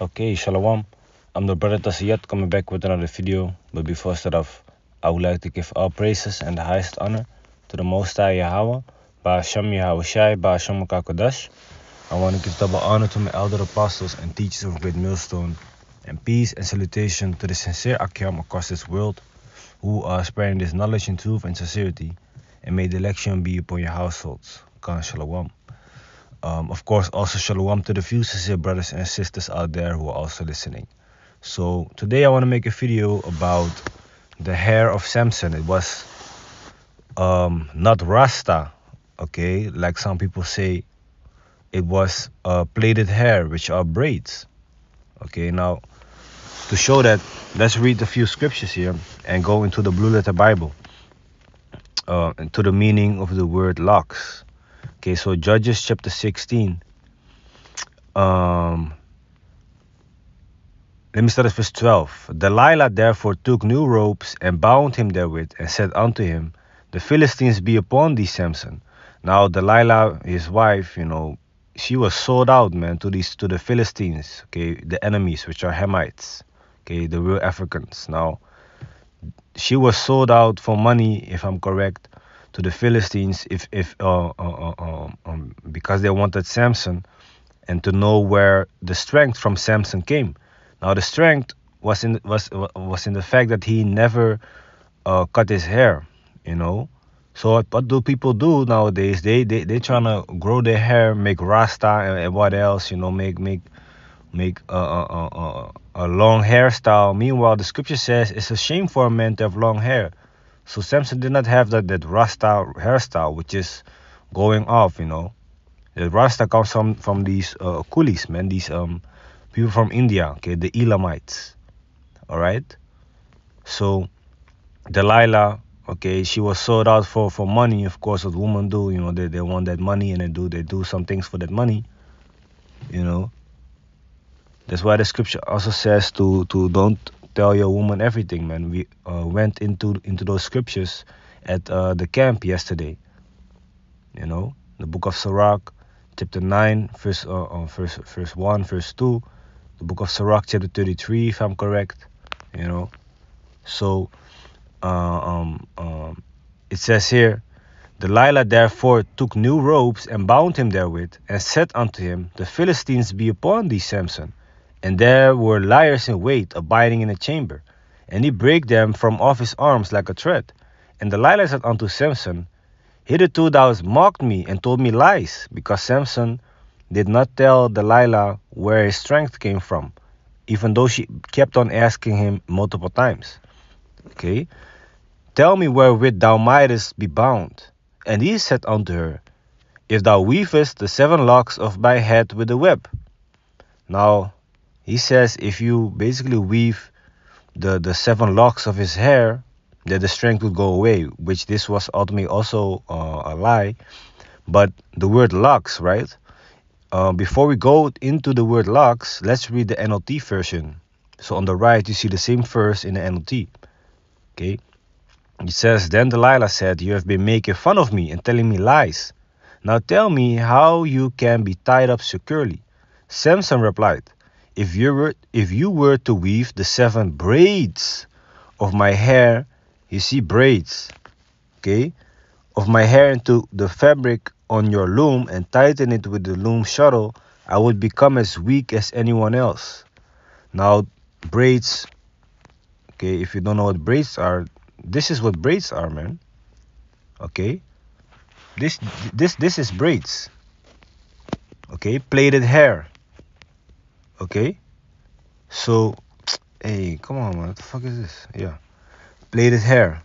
Okay, Shalom. I'm the brother Tasiyat coming back with another video. But before I start off, I would like to give all praises and the highest honor to the Most High Yahweh, Ba'ashem Yahweh Shai, Ba'ashem Makakodash. I want to give double honor to my elder apostles and teachers of Great Millstone, and peace and salutation to the sincere Akim across this world who are spreading this knowledge in truth and sincerity, and may the election be upon your households. Khan Shalom. Of course, also shalom to the few sincere brothers and sisters out there who are also listening. So today I want to make a video about the hair of Samson. It was not Rasta, okay, like some people say. It was plaited hair, which are braids. Okay, now to show that, let's read a few scriptures here and go into the Blue Letter Bible, into the meaning of the word locks. Okay, so Judges chapter 16. Let me start at verse 12. Delilah therefore took new ropes and bound him therewith, and said unto him, The Philistines be upon thee, Samson. Now Delilah, his wife, she was sold out, man, to the Philistines, okay, the enemies, which are Hamites, okay, the real Africans. Now, she was sold out for money, if I'm correct, to the Philistines, because they wanted Samson, and to know where the strength from Samson came. Now the strength was in the fact that he never cut his hair, So what do people do nowadays? They trying to grow their hair, make Rasta and what else, make a long hairstyle. Meanwhile, the scripture says it's a shame for a man to have long hair. So Samson did not have that Rasta hairstyle, which is going off, The Rasta comes from these coolies, man, these people from India, okay, the Elamites, all right? So Delilah, okay, she was sold out for money, of course, what women do, they want that money, and they do some things for that money, That's why the scripture also says to don't tell your woman everything, man. We went into those scriptures at the camp yesterday, the book of Sirach, chapter 9, verse 1, verse 2, the book of Sirach, chapter 33, if I'm correct, So, it says here, Delilah therefore took new ropes and bound him therewith, and said unto him, The Philistines be upon thee, Samson. And there were liars in wait, abiding in a chamber. And he brake them from off his arms like a thread. And Delilah said unto Samson, Hitherto thou hast mocked me and told me lies, because Samson did not tell Delilah where his strength came from, even though she kept on asking him multiple times. Okay? Tell me wherewith thou mightest be bound. And he said unto her, If thou weavest the 7 locks of thy head with a web. Now, he says if you basically weave the 7 locks of his hair, that the strength would go away, which this was ultimately also a lie. But the word locks, right? Before we go into the word locks, let's read the NLT version. So on the right, you see the same verse in the NLT. Okay? It says, Then Delilah said, You have been making fun of me and telling me lies. Now tell me how you can be tied up securely. Samson replied, If you were to weave the 7 braids of my hair, you see braids, okay, of my hair into the fabric on your loom and tighten it with the loom shuttle, I would become as weak as anyone else. Now, braids, okay, if you don't know what braids are, this is what braids are, man. Okay, this is braids. Okay, plaited hair. Okay, so, hey, come on, man, what the fuck is this? Yeah, plaited hair.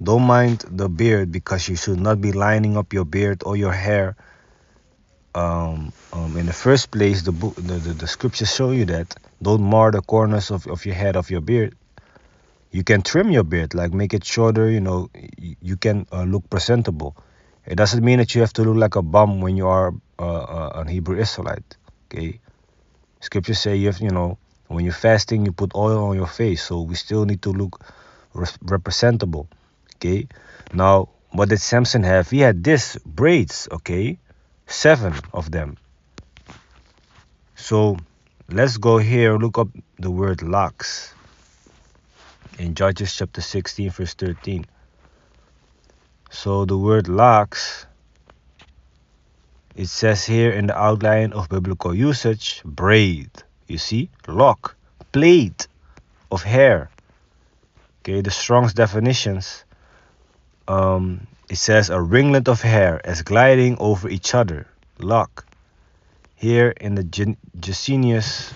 Don't mind the beard, because you should not be lining up your beard or your hair. In the first place, the scriptures show you that don't mar the corners of your head, of your beard. You can trim your beard, like make it shorter. You can look presentable. It doesn't mean that you have to look like a bum when you are an Hebrew Israelite. Okay, scriptures say you have, when you're fasting, you put oil on your face. So we still need to look representable. Okay, now what did Samson have? He had this braids, okay, 7 of them. So Let's go here, look up the word locks in Judges chapter 16, verse 13. So the word locks, it says here in the outline of biblical usage, braid. You see, lock, plait of hair. Okay, the Strong's definitions, it says a ringlet of hair as gliding over each other, lock. Here in the Jacenius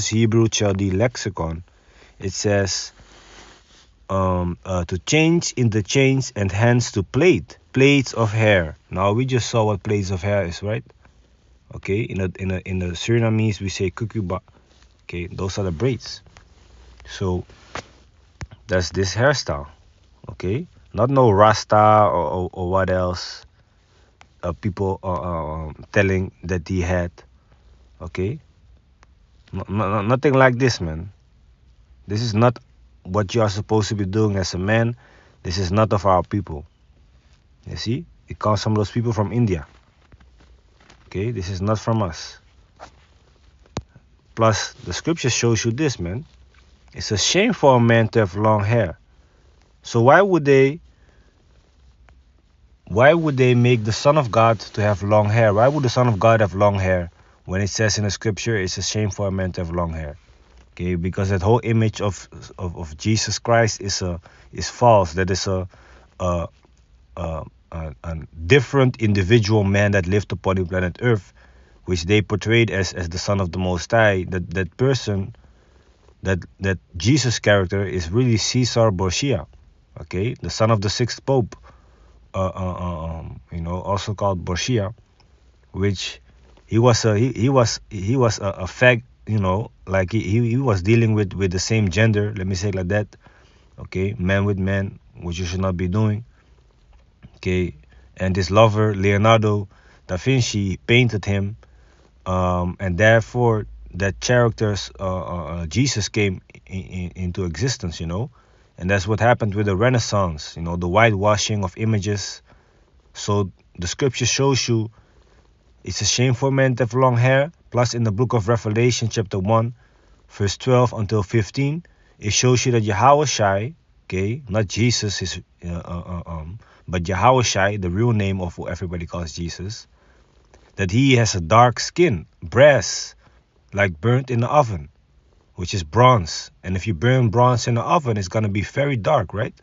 Hebrew Chaldee lexicon, it says to change in the change and hence to plait, plaits of hair. Now we just saw what plaits of hair is, right? Okay, in the Surinamese we say kukuba. Okay, those are the braids. So that's this hairstyle. Okay, not no Rasta or what else. People telling that he had. Okay, nothing like this, man. This is not what you are supposed to be doing as a man. This is not of our people. You see, it comes from those people from India. Okay, this is not from us. Plus, the scripture shows you this, man. It's a shame for a man to have long hair. So why would they make the Son of God to have long hair? Why would the Son of God have long hair when it says in the scripture it's a shame for a man to have long hair? Okay, because that whole image of Jesus Christ is false. That is a different individual man that lived upon the planet Earth, which they portrayed as the Son of the Most High. That person, that Jesus character is really Caesar Borgia. Okay, the son of the sixth Pope. Also called Borgia, which he was a fag, like he was dealing with the same gender, let me say it like that. Okay, man with man, which you should not be doing. Okay, and his lover Leonardo da Vinci painted him, and therefore that character's Jesus came into existence, and that's what happened with the Renaissance, the whitewashing of images. So the scripture shows you it's a shame for men to have long hair. Plus, in the book of Revelation, chapter 1, verse 12 until 15, it shows you that Yahushai, okay, not Jesus, but Yahushai, the real name of what everybody calls Jesus, that he has a dark skin, brass, like burnt in the oven, which is bronze. And if you burn bronze in the oven, it's going to be very dark, right?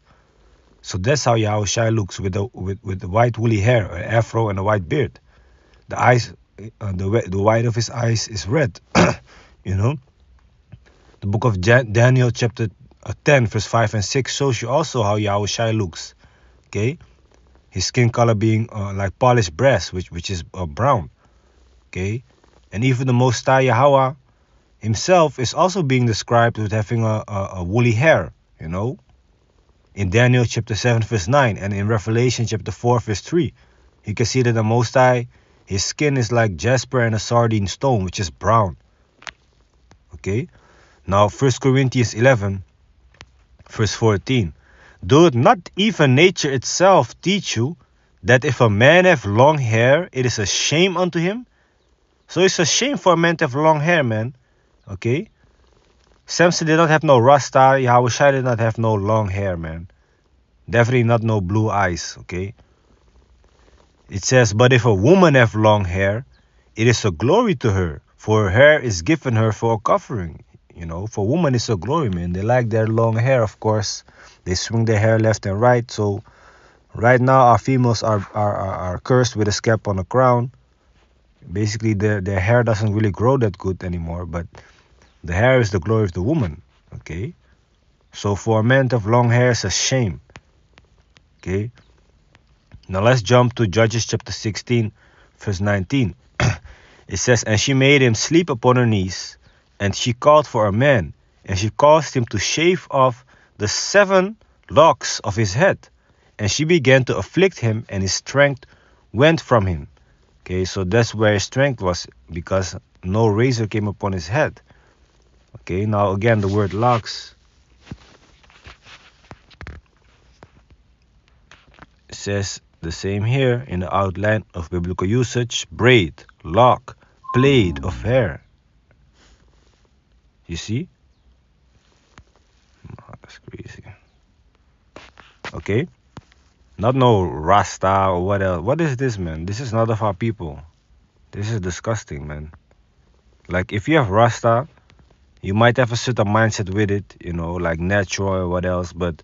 So that's how Yahushua looks with the white woolly hair, an afro, and a white beard. The eyes, the white of his eyes is red. The book of Daniel, chapter 10, verse 5 and 6 shows you also how Yahushua looks. Okay, his skin color being like polished brass, which is brown. Okay, and even the Most High Yahweh himself is also being described with having a woolly hair. In Daniel chapter 7 verse 9 and in Revelation chapter 4 verse 3, you can see that the Most High, his skin is like jasper and a sardine stone, which is brown. Okay, now 1 Corinthians 11 verse 14, doth not even nature itself teach you that if a man have long hair, it is a shame unto him? So it's a shame for a man to have long hair, man. Okay, Samson did not have no Rasta. Yahushua did not have no long hair, man. Definitely not no blue eyes, okay? It says, but if a woman have long hair, it is a glory to her, for her hair is given her for a covering. For women it's a glory, man. They like their long hair, of course. They swing their hair left and right. So right now our females are cursed with a scalp on the crown. Basically their hair doesn't really grow that good anymore, but the hair is the glory of the woman, okay? So for a man to have long hair is a shame, okay? Now let's jump to Judges chapter 16, verse 19. It says, and she made him sleep upon her knees, and she called for a man, and she caused him to shave off the 7 locks of his head. And she began to afflict him, and his strength went from him. Okay, so that's where his strength was, because no razor came upon his head. Okay, now again, the word locks. It says the same here in the outline of biblical usage. Braid, lock, plait of hair. You see? Oh, that's crazy. Okay? Not no Rasta or what else. What is this, man? This is not of our people. This is disgusting, man. Like, if you have Rasta, you might have a certain mindset with it, you know, like natural or what else, but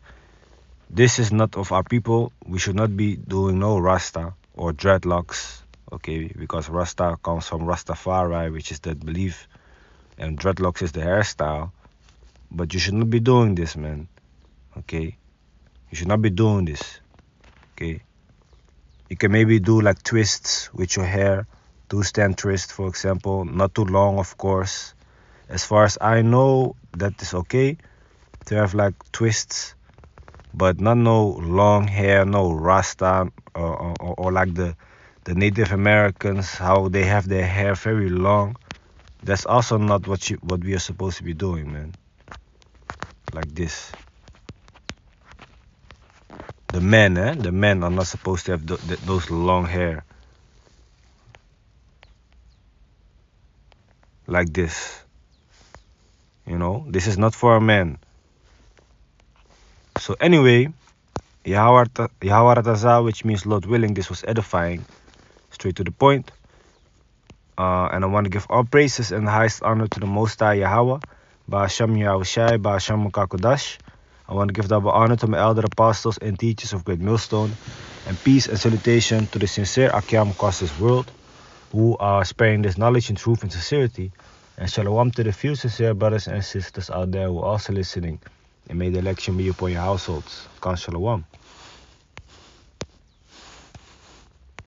this is not of our people. We should not be doing no Rasta or dreadlocks, okay? Because Rasta comes from Rastafari, which is the belief, and dreadlocks is the hairstyle. But you should not be doing this, man, okay? You should not be doing this, okay? You can maybe do like twists with your hair, two-stand twist, for example, not too long, of course. As far as I know, that is okay to have like twists, but not no long hair, no Rasta, or like the Native Americans, how they have their hair very long. That's also not what we are supposed to be doing, man. Like this. The men are not supposed to have those long hair. Like this. You know, this is not for a man. So anyway, Yahawarataza, which means Lord willing, this was edifying. Straight to the point. And I want to give all praises and the highest honor to the Most High Yahweh, Ba'ashem Yahushai, Ba'ashem Mukakodash. I want to give double honor to my elder apostles and teachers of Great Millstone, and peace and salutation to the sincere Akyam across this world, who are spreading this knowledge and truth and sincerity, and shalom to the few sincere brothers and sisters out there who are also listening, and may the election be upon your households. Kan shalom.